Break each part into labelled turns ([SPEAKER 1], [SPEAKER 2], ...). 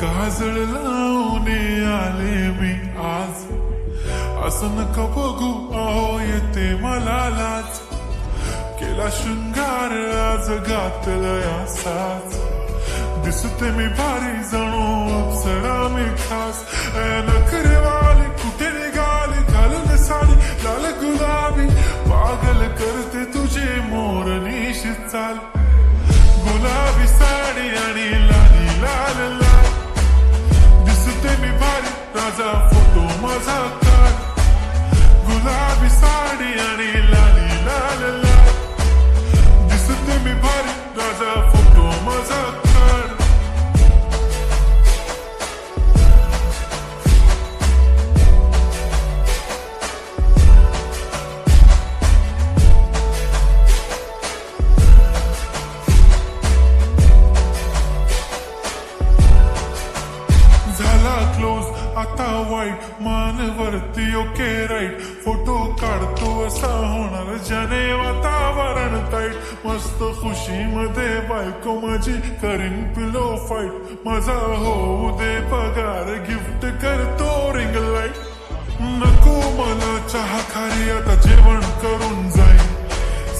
[SPEAKER 1] काजळ लावून आले मी आज, असं नका बघू अहो येते मला लाज. केला शृंगार आज घातलं असाच, दिसते मी भारी जणू अप्सरा मी खास. नखरेवाली कुठे निघाली घालून साडी लाल गुलाबी, पागल करते तुझे मोरनीश चाल. गुलाबी साडी आणि लाली लाल लाल, दिसते मी भारी राजा फोटो माझा काढ. गुलाबी साडी आणि लाली लाल लाल, दिसते मी भारी राजा फोटो माझा काढ. झाला क्लोज आता वाईट, मानवरती ओके राईट. फोटो काढतो असा होणार ज्याने वातावरण ताईट. मस्त खुशीमध्ये बायको माझी करीन पिलो फाईट. माझा होऊ दे पगार गिफ्ट करतो रिंग लाईट. नको मला चहा खारी आता जेवण करून जाईन.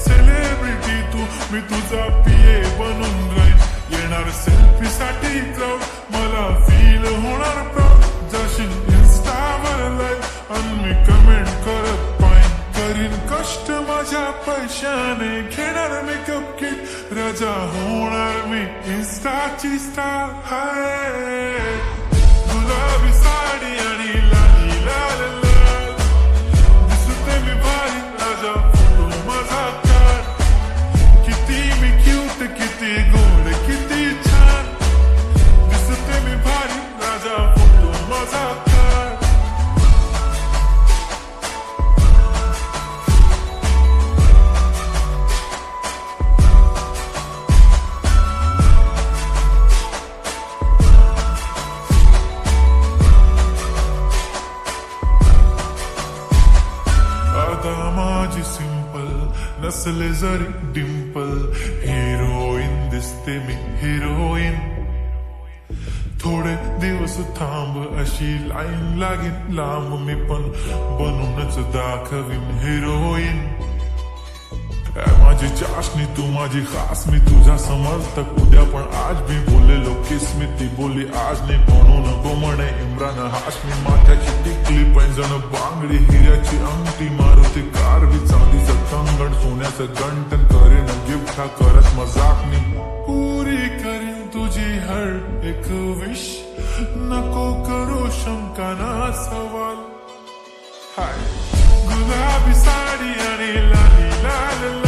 [SPEAKER 1] सेलिब्रिटी तू मी तुझा पिये बनून राहीन. येणार सेल्फी साठी क्राऊड मला फील होणार प्राऊड. जाशील इन्स्टावर लाईव्ह आणि मी कमेंट करत पाईन. करीन कष्ट माझ्या पैशाने घेणार मेकअप किट. राजा होणार मी इन्स्टाची स्टार. हाय गुलाबी साडी आणि लाली लाल लाल, दिसते मी भारी राजा फोटो माझा काढ. किती मी क्यूट किती गोड किती छान, दिसते मी भारी राजा फोटो माझा काढ. आता माझी सिंपल नसले जरी डिंपल, हिरोईन दिसते मी हिरोईन. थोडे दिवस थांब अशी लाईन लागेल लांब, मी पण बनूनच दाखवीन हिरोईन. माझी चाशनी तू माझी खास, मी तुझा समर्थक उद्या पण आज मी बोललेलो किस मी. ती बोली आज नाही म्हणून गोमणे इम्रान हाशमी. माथ्याची टिकली पैंजण बांगडी हिऱ्याची अंगठी, मारुती कारवी चांदीचं कंगण सोन्याचं गंटन. करेन गिफ्ट हा करत मजाक मी. पुरी करीन तुझी हर एक विश, नको करू शंका ना सवाल. हाय गुलाबी साडी आणि लाली लाल